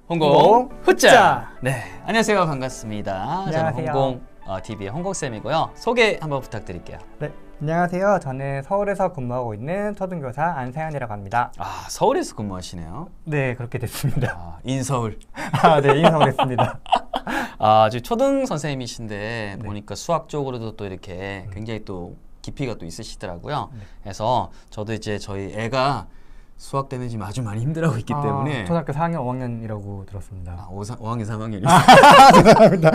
홍공 후짜. 네, 안녕하세요. 반갑습니다. 안녕하세요. 저는 홍공 TV의 홍공쌤이고요. 소개 한번 부탁드릴게요. 네, 안녕하세요. 저는 서울에서 근무하고 있는 초등교사 안세현이라고 합니다. 아, 서울에서 근무하시네요. 네, 그렇게 됐습니다. 아, 인서울. 네, 인서울했습니다. 아, 지금 초등 선생님이신데 네. 보니까 수학 쪽으로도 또 이렇게 굉장히 또 깊이가 또 있으시더라고요. 네. 그래서 저도 이제 저희 애가 수학 때문에 지금 아주 많이 힘들어하고 있기 때문에 초등학교 4학년, 5학년이라고 들었습니다. 아, 5학년, 3학년이 죄송합니다.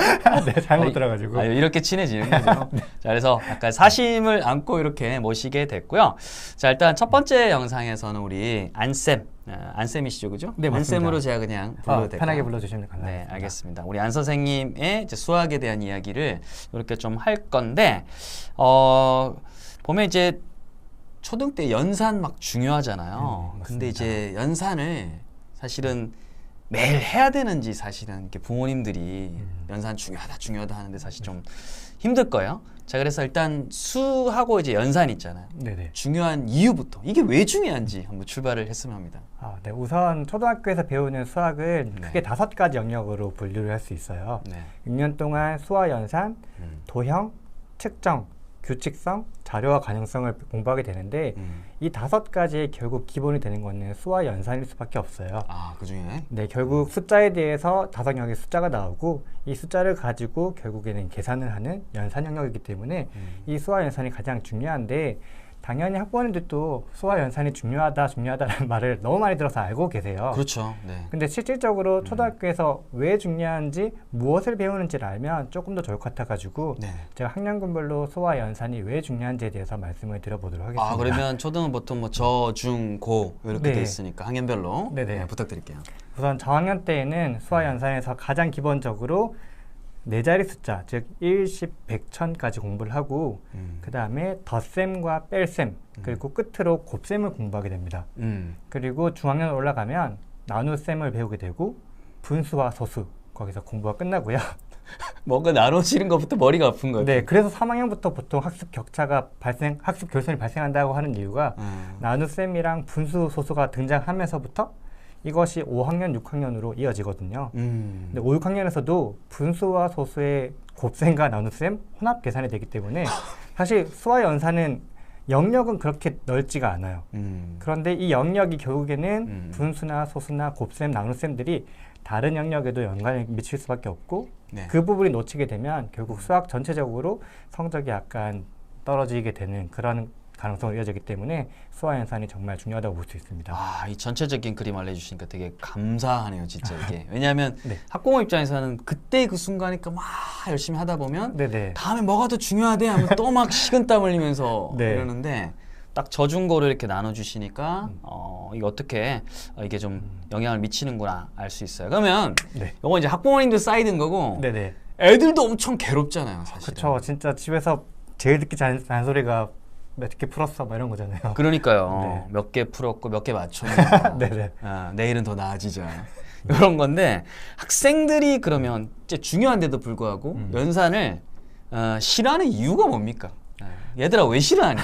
네, 잘못 들어가지고. 이렇게 친해지는 거죠. 네. 자, 그래서 약간 사심을 안고 이렇게 모시게 됐고요. 자, 일단 첫 번째 영상에서는 우리 안쌤, 안쌤이시죠, 그죠? 네, 맞습니다. 안쌤으로 제가 그냥 불러도 될까요? 편하게 불러주시면 감사합니다. 네, 알겠습니다. 우리 안 선생님의 이제 수학에 대한 이야기를 이렇게 좀 할 건데, 보면 이제 초등 때 연산 막 중요하잖아요. 근데 이제 연산을 사실은 매일 해야 되는지 사실은 이렇게 부모님들이 연산 중요하다 하는데 사실 좀 힘들 거예요. 자, 그래서 일단 수하고 이제 연산 있잖아요. 네네. 중요한 이유부터 이게 왜 중요한지 한번 출발을 했으면 합니다. 네, 우선 초등학교에서 배우는 수학은 네. 크게 5가지 영역으로 분류를 할 수 있어요. 네. 6년 동안 수와 연산, 도형, 측정, 규칙성, 자료와 가능성을 공부하게 되는데 이 5가지의 결국 기본이 되는 거는 수와 연산일 수밖에 없어요. 아, 그 중에? 네, 결국 숫자에 대해서 5영역의 숫자가 나오고 이 숫자를 가지고 결국에는 계산을 하는 연산 영역이기 때문에 이 수와 연산이 가장 중요한데 당연히 학부모님들도 수와 연산이 중요하다라는 말을 너무 많이 들어서 알고 계세요. 그렇죠. 네. 근데 실질적으로 초등학교에서 왜 중요한지 무엇을 배우는지를 알면 조금 더 좋을 것 같아가지고 네. 제가 학년군별로 수와 연산이 왜 중요한지에 대해서 말씀을 드려보도록 하겠습니다. 아, 그러면 초등은 보통 뭐 저, 중, 고 이렇게 네. 돼 있으니까 학년별로 네네. 부탁드릴게요. 우선 저학년 때에는 수와 연산에서 가장 기본적으로 4자리 숫자, 즉 1, 10, 100, 1000까지 공부를 하고 그 다음에 덧셈과 뺄셈, 그리고 끝으로 곱셈을 공부하게 됩니다. 그리고 중학년 올라가면 나눗셈을 배우게 되고 분수와 소수, 거기서 공부가 끝나고요. 뭔가 나눠지는 것부터 머리가 아픈 거예요. 네, 그래서 3학년부터 보통 학습 결손이 발생한다고 하는 이유가 나눗셈이랑 분수, 소수가 등장하면서부터 이것이 5학년, 6학년으로 이어지거든요. 근데 5, 6학년에서도 분수와 소수의 곱셈과 나눗셈 혼합 계산이 되기 때문에 사실 수와 연산은 영역은 그렇게 넓지가 않아요. 그런데 이 영역이 결국에는 분수나 소수나 곱셈, 나눗셈들이 다른 영역에도 영향을 미칠 수밖에 없고 네. 그 부분이 놓치게 되면 결국 수학 전체적으로 성적이 약간 떨어지게 되는 그런 가능성이 이어지기 때문에 수와 연산이 정말 중요하다고 볼 수 있습니다. 아, 이 전체적인 그림 알려주시니까 되게 감사하네요, 진짜 이게. 왜냐하면 네. 학부모 입장에서는 그때 그 순간이니까 막 열심히 하다 보면 네네. 다음에 뭐가 더 중요하대 하면 또 막 식은땀 흘리면서 네. 이러는데 딱 저중고를 이렇게 나눠주시니까 이게 어떻게 이게 좀 영향을 미치는구나 알 수 있어요. 그러면 네. 이거 이제 학부모님들 사이드인 거고 네네. 애들도 엄청 괴롭잖아요, 사실. 그쵸. 진짜 집에서 제일 듣기 잔소리가 몇 개 풀었어 막 이런 거잖아요. 그러니까요. 네. 몇 개 풀었고 몇 개 맞췄고 네네. 내일은 더 나아지자 이런 건데 학생들이 그러면 진짜 중요한데도 불구하고 연산을 싫어하는 이유가 뭡니까? 얘들아 왜 싫어하냐?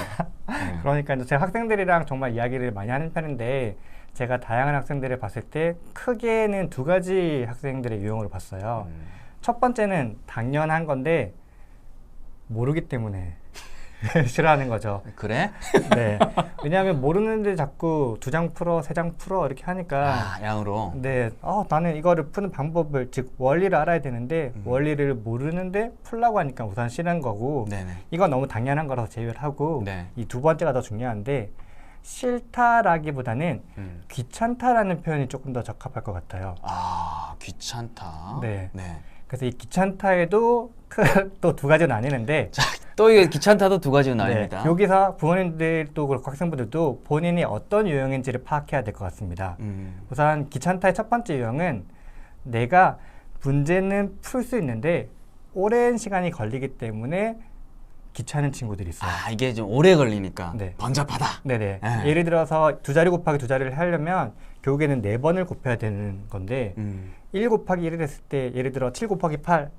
그러니까 이제 제가 학생들이랑 정말 이야기를 많이 하는 편인데 제가 다양한 학생들을 봤을 때 크게는 2가지 학생들의 유형으로 봤어요. 첫 번째는 당연한 건데 모르기 때문에 싫어하는 거죠. 그래? 네. 왜냐하면 모르는데 자꾸 2장 풀어, 3장 풀어 이렇게 하니까 양으로. 네. 나는 이거를 푸는 방법을 즉 원리를 알아야 되는데 원리를 모르는데 풀라고 하니까 우선 싫은 거고 네네. 이건 너무 당연한 거라서 제외를 하고 네. 이 2번째가 더 중요한데 싫다라기보다는 귀찮다라는 표현이 조금 더 적합할 것 같아요. 아, 귀찮다. 네. 네. 그래서 이 귀찮다에도 또 2가지로 나뉘는데 자, 또 이게 귀찮다도 2가지로 나뉩니다. 여기서 부모님들도 그렇고 학생분들도 본인이 어떤 유형인지를 파악해야 될 것 같습니다. 우선 귀찮다의 첫 번째 유형은 내가 문제는 풀 수 있는데 오랜 시간이 걸리기 때문에 귀찮은 친구들이 있어요. 아, 이게 좀 오래 걸리니까 네. 번잡하다. 네네. 네. 예를 들어서 2자리 곱하기 2자리를 하려면 결국에는 4번을 곱해야 되는 건데 1 곱하기 1을 했을 때 예를 들어 7 곱하기 8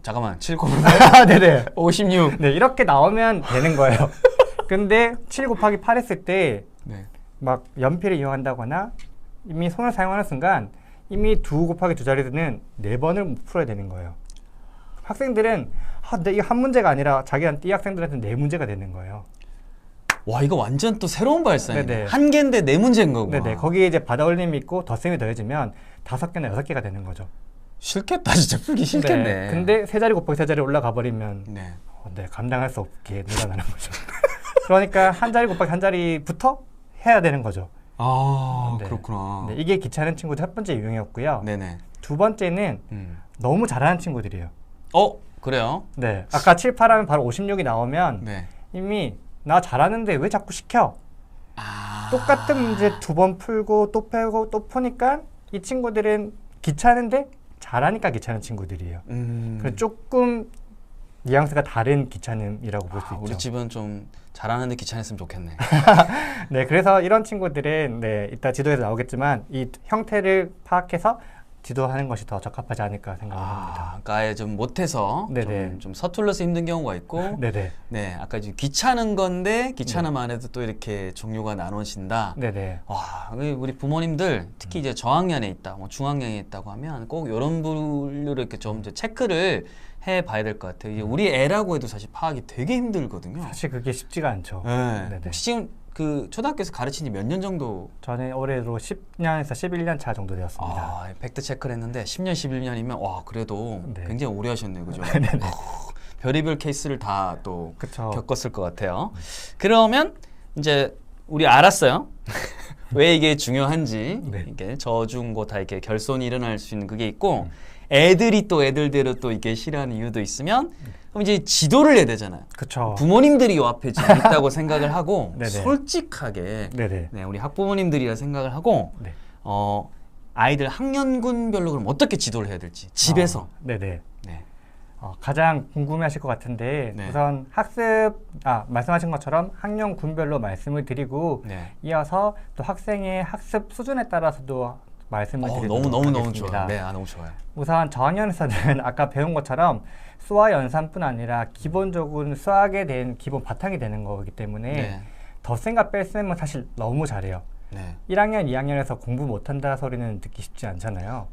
잠깐만, 7 곱하기 네네. 56. 네, 이렇게 나오면 되는 거예요. 근데 7 곱하기 8 했을 때 네. 막 연필을 이용한다거나 이미 손을 사용하는 순간 이미 2 곱하기 2 자리는 4번을 풀어야 되는 거예요. 학생들은 근데 이게 한 문제가 아니라 이 학생들한테는 4문제가 되는 거예요. 와, 이거 완전 또 새로운 발상이네. 네네. 한 개인데 4문제인 거고. 네네. 거기에 이제 받아올림이 있고 덧셈이 더해지면 5개나 6개가 되는 거죠. 싫겠다. 진짜 풀기 싫겠네. 네. 근데 3자리 곱하기 3자리 올라가 버리면 네. 감당할 수 없게 늘어나는 거죠. 그러니까 한 자리 곱하기 한 자리부터 해야 되는 거죠. 아, 네. 그렇구나. 네, 이게 귀찮은 친구들 첫 번째 유형이었고요. 네네. 두 번째는 너무 잘하는 친구들이에요. 그래요? 네. 아까 7, 8 하면 바로 56이 나오면 네. 이미 나 잘하는데 왜 자꾸 시켜? 똑같은 문제 2번 풀고 또 풀고 또 푸니까 이 친구들은 귀찮은데 잘하니까 귀찮은 친구들이에요. 그래서 조금 뉘앙스가 다른 귀찮음이라고 볼 수 있죠. 우리 집은 좀 잘하는데 귀찮았으면 좋겠네. 네, 그래서 이런 친구들은 이따 지도에서 나오겠지만 이 형태를 파악해서 지도하는 것이 더 적합하지 않을까 생각합니다. 그러니까 아예 좀 못해서 좀 서툴러서 힘든 경우가 있고, 네네. 네, 아까 이제 귀찮은 건데 귀찮음 안에도 또 이렇게 종류가 나눠진다. 네네. 와, 우리 부모님들 특히 이제 저학년에 있다, 뭐 중학년에 있다고 하면 꼭 이런 분류를 이렇게 좀 이제 체크를 해봐야 될 것 같아요. 이게 우리 애라고 해도 사실 파악이 되게 힘들거든요. 사실 그게 쉽지가 않죠. 네. 혹시 지금 그 초등학교에서 가르친 지 몇 년 정도? 저는 올해로 10년에서 11년 차 정도 되었습니다. 팩트 체크를 했는데 10년, 11년이면 와, 그래도 굉장히 오래 하셨네요. 그죠? 별의별 케이스를 다 또 겪었을 것 같아요. 그러면 이제 우리 알았어요. 왜 이게 중요한지. 이게 저중고 다 이렇게 결손이 일어날 수 있는 그게 있고, 애들이 또 애들대로 또 이게 싫어하는 이유도 있으면, 그럼 이제 지도를 해야 되잖아요. 그쵸. 부모님들이 요 앞에 지금 있다고 생각을 하고 네네. 솔직하게 네, 우리 학부모님들이라 생각을 하고 아이들 학년군별로 그럼 어떻게 지도를 해야 될지 집에서. 네네. 네. 가장 궁금해하실 것 같은데 우선 말씀하신 것처럼 학년군별로 말씀을 드리고 이어서 또 학생의 학습 수준에 따라서도 말씀을 드리도록 너무 좋아요. 네, 너무 좋아요. 우선 저학년에서는 아까 배운 것처럼 수와 연산뿐 아니라 기본적으로는 수학에 대한 기본 바탕이 되는 거기 때문에 덧셈과 뺄셈은 사실 너무 잘해요. 1학년, 2학년에서 공부 못한다 소리는 듣기 쉽지 않잖아요.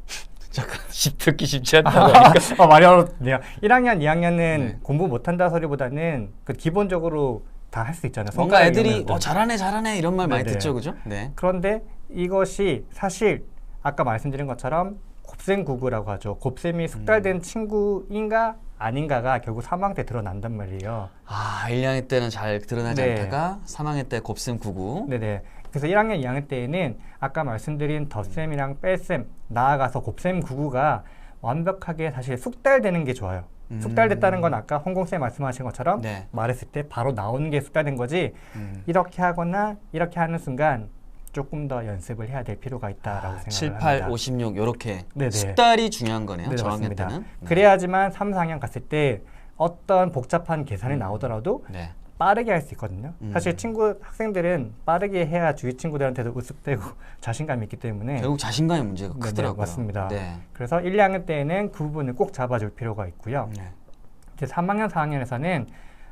잠깐, 듣기 쉽지 않다고 하니까 말이 어렵네요. 1학년, 2학년은 공부 못한다 소리보다는 그 기본적으로 다 할 수 있잖아요. 뭔가 애들이 잘하네 이런 말 많이 듣죠, 그죠? 네. 그런데 이것이 사실 아까 말씀드린 것처럼 곱셈구구라고 하죠. 곱셈이 숙달된 친구인가 아닌가가 결국 3학년 때 드러난단 말이에요. 1학년 때는 잘 드러나지 않다가 3학년 때 곱셈 구구. 네네. 그래서 1학년, 2학년 때에는 아까 말씀드린 덧셈이랑 뺄셈, 나아가서 곱셈 구구가 완벽하게 사실 숙달되는 게 좋아요. 숙달됐다는 건 아까 홍콩쌤 말씀하신 것처럼 말했을 때 바로 나오는 게 숙달된 거지 이렇게 하거나 이렇게 하는 순간 조금 더 연습을 해야 될 필요가 있다라고 생각을 7, 합니다. 8, 56 이렇게 숙달이 중요한 거네요. 저학년 때는. 그래야지만 3, 4학년 갔을 때 어떤 복잡한 계산이 나오더라도 빠르게 할 수 있거든요. 사실 학생들은 빠르게 해야 주위 친구들한테도 우습되고 자신감이 있기 때문에 결국 자신감의 문제가 크더라고요. 맞습니다. 그래서 1, 2학년 때에는 그 부분을 꼭 잡아줄 필요가 있고요. 이제 3학년, 4학년에서는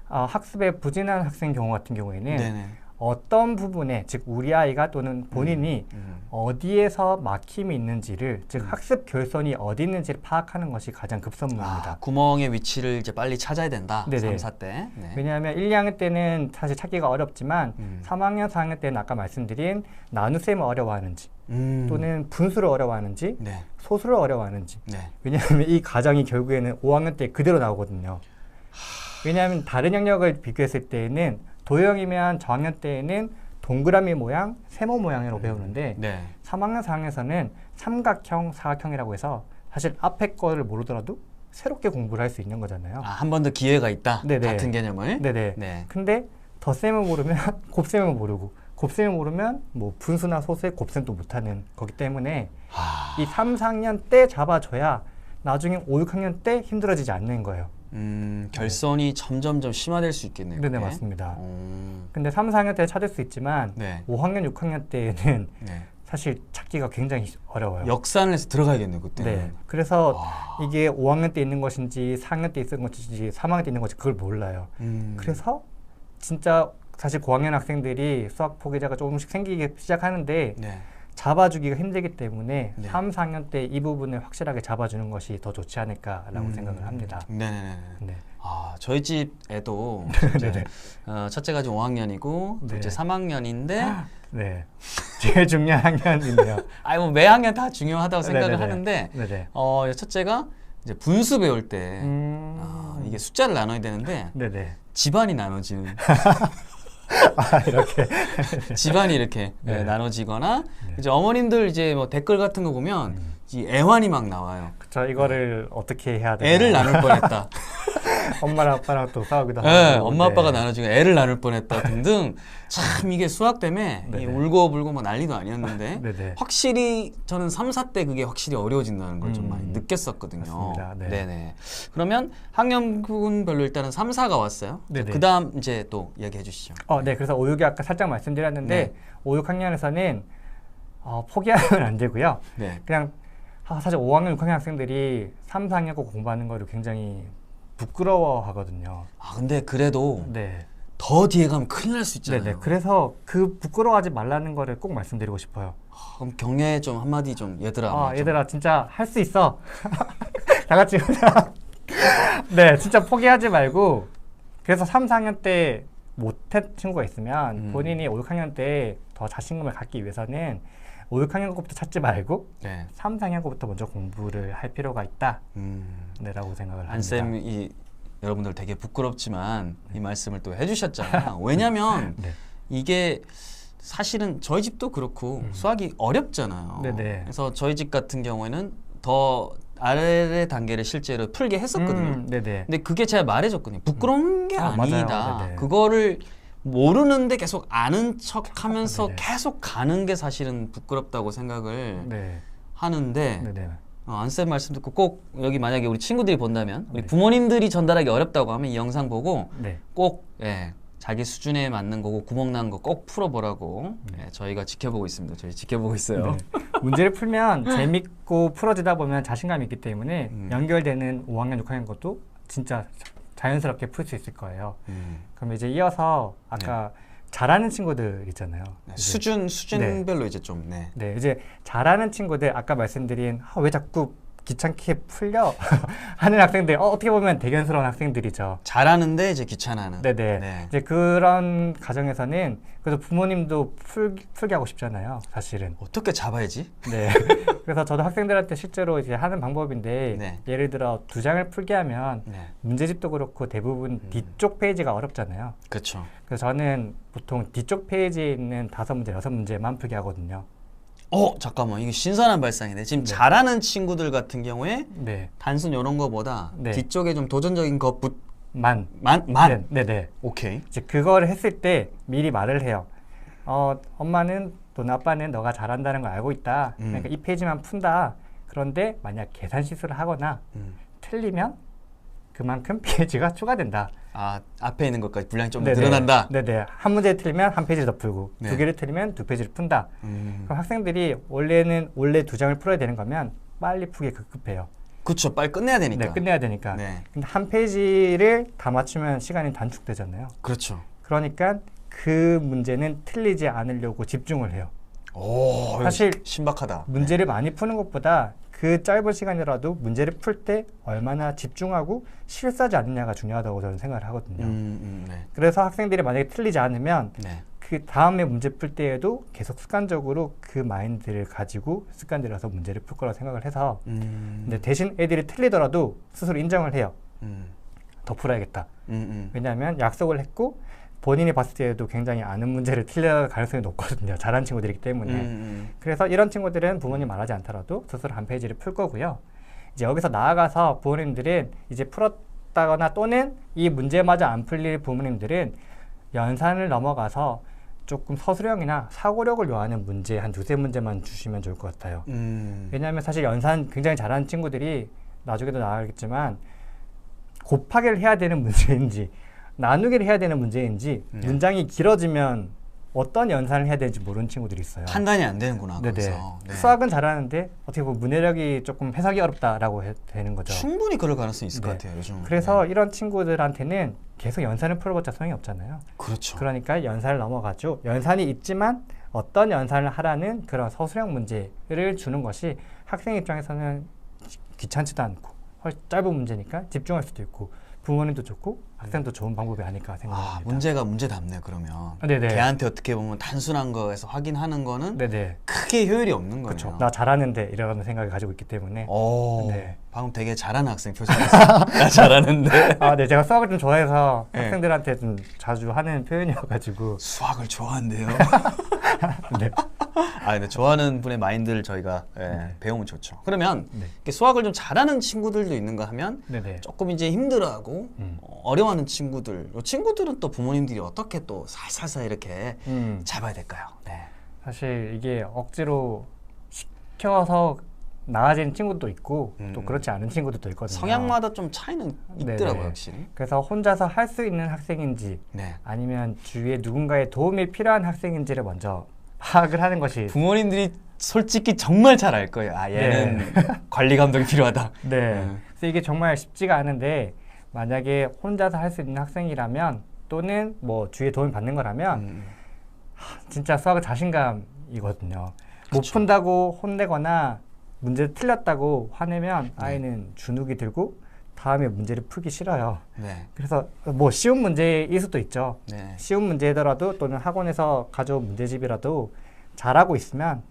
학습에 부진한 학생 경우 같은 경우에는 어떤 부분에 즉 우리 아이가 또는 본인이 어디에서 막힘이 있는지를 즉 학습 결손이 어디 있는지를 파악하는 것이 가장 급선무입니다. 구멍의 위치를 이제 빨리 찾아야 된다. 3, 4 때. 왜냐하면 1, 2학년 때는 사실 찾기가 어렵지만 3학년, 4학년 때는 아까 말씀드린 나눗셈을 어려워하는지 또는 분수를 어려워하는지 소수를 어려워하는지 왜냐하면 이 과정이 결국에는 5학년 때 그대로 나오거든요. 왜냐하면 다른 영역을 비교했을 때에는 도형이면 저학년 때에는 동그라미 모양, 세모 모양으로 배우는데 3학년, 4학년에서는 삼각형, 사각형이라고 해서 사실 앞에 거를 모르더라도 새롭게 공부를 할 수 있는 거잖아요. 한 번 더 기회가 있다. 같은 개념을. 근데 덧셈을 모르면 곱셈을 모르고 곱셈을 모르면 뭐 분수나 소수의 곱셈도 못하는 거기 때문에 이 3, 4학년 때 잡아줘야 나중에 5, 6학년 때 힘들어지지 않는 거예요. 결손이 점점점 심화될 수 있겠네요. 네, 맞습니다. 근데 3, 4학년 때 찾을 수 있지만 5학년, 6학년 때는 사실 찾기가 굉장히 어려워요. 역산을 해서 들어가야겠네요, 그때는. 그래서 이게 5학년 때 있는 것인지 4학년 때 있는 것인지 3학년 때 있는 것인지 그걸 몰라요. 그래서 진짜 사실 고학년 학생들이 수학 포기자가 조금씩 생기기 시작하는데 잡아주기가 힘들기 때문에 네. 3, 4학년 때 이 부분을 확실하게 잡아주는 것이 더 좋지 않을까라고 생각을 합니다. 네네네. 네. 아, 저희 집 애도 이제 첫째가 지금 5학년이고 네. 둘째 3학년인데 네. 제일 중요한 학년이네요. 아니 뭐 매 학년 다 중요하다고 생각을 네네네. 하는데 네네. 첫째가 이제 분수 배울 때 이게 숫자를 나눠야 되는데 네네. 집안이 나눠지는 아, 이렇게. 집안이 이렇게 네. 나눠지거나 이제 어머님들 이제 뭐 댓글 같은 거 보면 이 애환이 막 나와요. 그쵸, 이거를 어떻게 해야 되나. 애를 나눌 뻔했다. 엄마랑 아빠랑 또 싸우기도 하고. 네, 엄마 네. 아빠가 나눠주고 애를 나눌 뻔했다 등등 참 이게 수학 때문에 네네. 이 울고 불고 막 난리도 아니었는데 네네. 확실히 저는 3, 4 때 그게 확실히 어려워진다는 걸 좀 많이 느꼈었거든요. 맞습니다. 네. 네네. 그러면 학년군별로 일단은 3, 4가 왔어요. 네네. 그 다음 이제 또 이야기해 주시죠. 네, 그래서 5, 6이 아까 살짝 말씀드렸는데 네. 5, 6학년에서는 포기하면 안 되고요. 네. 그냥 사실 5학년, 6학년 학생들이 3, 4학년 거 공부하는 거를 굉장히 부끄러워하거든요. 아 근데 그래도 네. 더 뒤에 가면 큰일 날 수 있잖아요. 네네. 그래서 그 부끄러워하지 말라는 거를 꼭 말씀드리고 싶어요. 그럼 격려에 좀 한마디 좀 얘들아. 좀. 얘들아 진짜 할 수 있어. 다 같이 그냥 네, 진짜 포기하지 말고 그래서 3, 4학년 때 못한 친구가 있으면 본인이 5, 6학년 때 더 자신감을 갖기 위해서는 5, 6학년 거부터 찾지 말고 네. 3, 4학년 거부터 먼저 공부를 할 필요가 있다. 네라고 생각을 합니다. 안쌤이 여러분들 되게 부끄럽지만 이 말씀을 또 해주셨잖아요. 왜냐면 네. 이게 사실은 저희 집도 그렇고 수학이 어렵잖아요. 네네. 그래서 저희 집 같은 경우에는 더 아래 단계를 실제로 풀게 했었거든요. 네네. 근데 그게 제가 말해줬거든요. 부끄러운 게 아니다. 맞아요. 네네. 그거를 모르는데 계속 아는 척하면서 네네. 계속 가는 게 사실은 부끄럽다고 생각을 네. 하는데 네네. 안쌤 말씀 듣고 꼭 여기 만약에 우리 친구들이 본다면 우리 네. 부모님들이 전달하기 어렵다고 하면 이 영상 보고 네. 꼭 자기 수준에 맞는 거고 구멍 난 거 꼭 풀어보라고 저희가 지켜보고 있습니다. 저희 지켜보고 있어요. 네. 문제를 풀면 재밌고 풀어지다 보면 자신감이 있기 때문에 연결되는 5학년, 6학년 것도 진짜 자연스럽게 풀 수 있을 거예요. 그럼 이제 이어서 아까 잘하는 친구들 있잖아요. 수준별로 이제 좀 네, 이제 잘하는 친구들 아까 말씀드린 왜 자꾸 귀찮게 풀려 하는 학생들 어떻게 보면 대견스러운 학생들이죠. 잘하는데 이제 귀찮아하는. 네네. 네. 이제 그런 가정에서는 그래서 부모님도 풀게 하고 싶잖아요. 사실은. 어떻게 잡아야지? 네. 그래서 저도 학생들한테 실제로 이제 하는 방법인데 네. 예를 들어 2장을 풀게 하면 문제집도 그렇고 대부분 뒤쪽 페이지가 어렵잖아요. 그렇죠. 그래서 저는 보통 뒤쪽 페이지에 있는 5문제, 6문제만 풀게 하거든요. 잠깐만 이게 신선한 발상이네. 지금 네. 잘하는 친구들 같은 경우에 네. 단순 이런 거보다 네. 뒤쪽에 좀 도전적인 것만 만. 네네. 오케이. 이제 그거를 했을 때 미리 말을 해요. 엄마는 또는 아빠는 너가 잘한다는 걸 알고 있다. 그러니까 이 페이지만 푼다. 그런데 만약 계산 실수를 하거나 틀리면 그만큼 페이지가 추가된다. 앞에 있는 것까지 분량이 좀 네네. 늘어난다. 네네. 한 문제 틀리면 한 페이지를 더 풀고 네. 2개를 틀리면 2페이지를 푼다. 그럼 학생들이 원래 2장을 풀어야 되는 거면 빨리 풀기 급급해요. 그렇죠. 빨리 끝내야 되니까. 네, 끝내야 되니까. 네. 근데 한 페이지를 다 맞추면 시간이 단축되잖아요. 그렇죠. 그러니까 그 문제는 틀리지 않으려고 집중을 해요. 오, 사실 신박하다. 문제를 많이 푸는 것보다 그 짧은 시간이라도 문제를 풀 때 얼마나 집중하고 실수하지 않느냐가 중요하다고 저는 생각을 하거든요. 네. 그래서 학생들이 만약에 틀리지 않으면 네. 그 다음에 문제 풀 때에도 계속 습관적으로 그 마인드를 가지고 습관들여서 문제를 풀 거라고 생각을 해서 근데 대신 애들이 틀리더라도 스스로 인정을 해요. 더 풀어야겠다. 왜냐하면 약속을 했고 본인이 봤을 때에도 굉장히 아는 문제를 틀릴 가능성이 높거든요. 잘하는 친구들이기 때문에. 그래서 이런 친구들은 부모님 말하지 않더라도 스스로 한 페이지를 풀 거고요. 이제 여기서 나아가서 부모님들은 이제 풀었다거나 또는 이 문제마저 안 풀릴 부모님들은 연산을 넘어가서 조금 서술형이나 사고력을 요하는 문제 한 2-3문제만 주시면 좋을 것 같아요. 왜냐하면 사실 연산 굉장히 잘하는 친구들이 나중에도 나가겠지만 곱하기를 해야 되는 문제인지 나누기를 해야 되는 문제인지 문장이 길어지면 어떤 연산을 해야 되는지 모르는 친구들이 있어요. 판단이 안 되는구나. 네네. 거기서. 네. 수학은 잘하는데 어떻게 보면 문해력이 조금 해석이 어렵다라고 되는 거죠. 충분히 그럴 가능성이 있을 네. 것 같아요. 요즘. 그래서 이런 친구들한테는 계속 연산을 풀어봤자 소용이 없잖아요. 그렇죠. 그러니까 연산을 넘어가죠. 연산이 있지만 어떤 연산을 하라는 그런 서술형 문제를 주는 것이 학생 입장에서는 귀찮지도 않고 훨씬 짧은 문제니까 집중할 수도 있고 부모님도 좋고 학생도 좋은 방법이 아닐까 생각합니다. 문제가 문제답네요. 그러면 네네. 걔한테 어떻게 보면 단순한 거에서 확인하는 거는 네네. 크게 효율이 없는 거예요. 그렇죠. 나 잘하는데 이런 생각을 가지고 있기 때문에. 네. 방금 되게 잘하는 학생 표정이었어요. 나 잘하는데. 네, 제가 수학을 좀 좋아해서 네. 학생들한테 좀 자주 하는 표현이어가지고. 수학을 좋아한대요. 네. 근데 좋아하는 분의 마인드를 저희가 배우면 좋죠. 그러면 이렇게 수학을 좀 잘하는 친구들도 있는가 하면 네네. 조금 이제 힘들어하고 어려워하는 친구들, 이 친구들은 또 부모님들이 어떻게 또 살살살 이렇게 잡아야 될까요? 네. 사실 이게 억지로 시켜서 나아지는 친구도 있고 또 그렇지 않은 친구들도 있거든요. 성향마다 좀 차이는 있더라고요, 네네. 확실히. 그래서 혼자서 할 수 있는 학생인지 네. 아니면 주위에 누군가의 도움이 필요한 학생인지를 먼저 파악을 하는 것이 부모님들이 솔직히 정말 잘 알 거예요. 얘는 관리 감독이 필요하다. 네. 그래서 이게 정말 쉽지가 않은데 만약에 혼자서 할 수 있는 학생이라면 또는 뭐 주위에 도움을 받는 거라면 진짜 수학은 자신감이거든요. 못 그쵸. 푼다고 혼내거나 문제 틀렸다고 화내면 아이는 주눅이 들고 다음에 문제를 풀기 싫어요. 네. 그래서 뭐 쉬운 문제일 수도 있죠. 네. 쉬운 문제더라도 또는 학원에서 가져온 문제집이라도 잘하고 있으면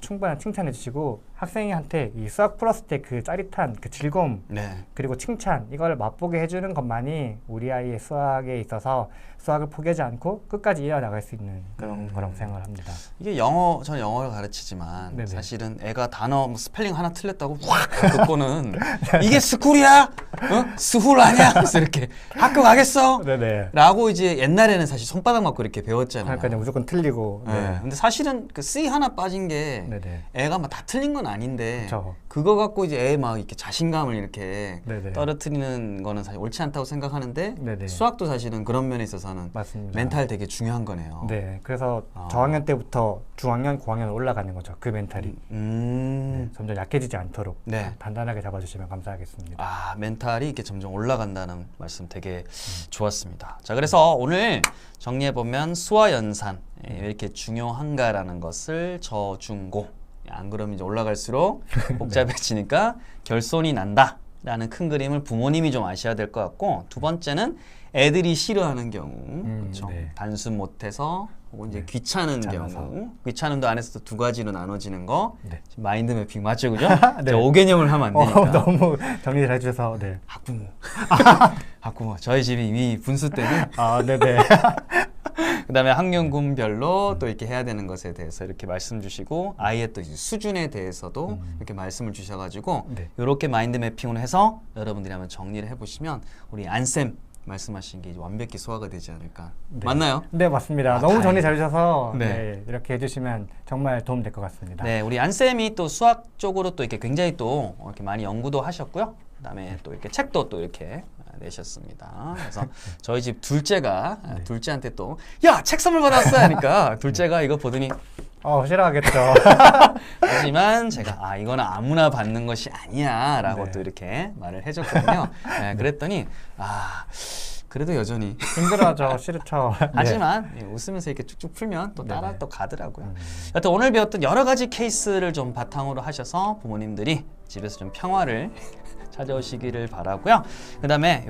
충분히 칭찬해 주시고 학생한테 이 수학 풀었을 때 그 짜릿한 그 즐거움 네. 그리고 칭찬 이걸 맛보게 해주는 것만이 우리 아이의 수학에 있어서 수학을 포기하지 않고 끝까지 이어나갈 수 있는 그런 거라고 생각을 합니다. 이게 저는 영어를 가르치지만 네네. 사실은 애가 단어 뭐 스펠링 하나 틀렸다고 확 듣고는 이게 스쿨이야? 스쿨 아니야? 그래서 이렇게 학교 가겠어? 네네. 라고 이제 옛날에는 사실 손바닥 맞고 이렇게 배웠잖아요. 그러니까 무조건 틀리고. 네. 근데 사실은 그 C 하나 빠진 게 네네. 애가 막 다 틀린 건 아닌데 그쵸. 그거 갖고 이제 애 막 이렇게 자신감을 이렇게 네네. 떨어뜨리는 거는 사실 옳지 않다고 생각하는데 네네. 수학도 사실은 그런 면에 있어서는 맞습니다. 멘탈 되게 중요한 거네요. 네, 그래서 저학년 때부터 중학년, 고학년 올라가는 거죠. 그 멘탈이. 네, 점점 약해지지 않도록 네. 단단하게 잡아주시면 감사하겠습니다. 멘탈이 이렇게 점점 올라간다는 말씀 되게 좋았습니다. 자, 그래서 오늘 정리해보면 수화 연산 왜 이렇게 중요한가라는 것을 저, 중, 고 안 그러면 이제 올라갈수록 복잡해지니까 결손이 난다라는 큰 그림을 부모님이 좀 아셔야 될 것 같고 두 번째는 애들이 싫어하는 경우 그렇죠? 네. 단순 못해서 혹은 이제 귀찮은 귀찮아서. 경우 귀찮음도 안에서도 두 가지로 나눠지는 거 네. 지금 마인드 매핑 맞죠? 그죠? 네. 5개념을 하면 안 되니까 너무 정리 잘 해주셔서 네. 학부모 학부모 저희 집이 이미 분수 때는 네네. 그다음에 학년군별로 또 이렇게 해야 되는 것에 대해서 이렇게 말씀 주시고 아이의 또 이제 수준에 대해서도 이렇게 말씀을 주셔가지고 네. 이렇게 마인드 매핑을 해서 여러분들이 한번 정리를 해보시면 우리 안쌤 말씀하신 게 이제 완벽히 소화가 되지 않을까. 네. 맞나요? 네, 맞습니다. 너무 정리 다행이다. 잘 해주셔서 네. 네, 이렇게 해주시면 정말 도움 될 것 같습니다. 네, 우리 안쌤이 또 수학 쪽으로 또 이렇게 굉장히 또 이렇게 많이 연구도 하셨고요. 그다음에 또 이렇게 책도 또 이렇게 내셨습니다. 그래서 저희 집 둘째가 둘째한테 또 야, 책 선물 받았어 하니까 둘째가 이거 보더니 싫어하겠죠. 하지만 제가 이거는 아무나 받는 것이 아니야 라고 네. 또 이렇게 말을 해줬거든요. 네, 그랬더니 그래도 여전히 힘들어하죠. 싫죠. 하지만 웃으면서 이렇게 쭉쭉 풀면 또 따라 네네. 또 가더라고요. 여튼 오늘 배웠던 여러 가지 케이스를 좀 바탕으로 하셔서 부모님들이 집에서 좀 평화를 찾아오시기를 바라고요. 그 다음에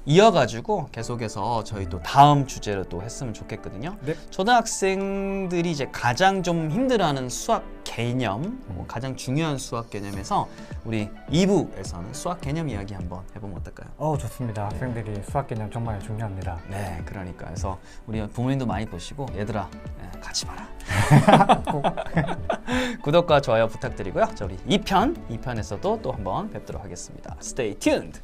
이어가지고 계속해서 저희 또 다음 주제로 또 했으면 좋겠거든요. 네. 초등학생들이 이제 가장 좀 힘들어하는 수학 개념, 가장 중요한 수학 개념에서 우리 2부에서는 수학 개념 이야기 한번 해보면 어떨까요? 좋습니다. 학생들이 수학 개념 정말 중요합니다. 네, 그러니까 그래서 우리 부모님도 많이 보시고 얘들아 같이 봐라. 구독과 좋아요 부탁드리고요. 자, 우리 2편에서도 또 한번 뵙도록 하겠습니다. Stay tuned.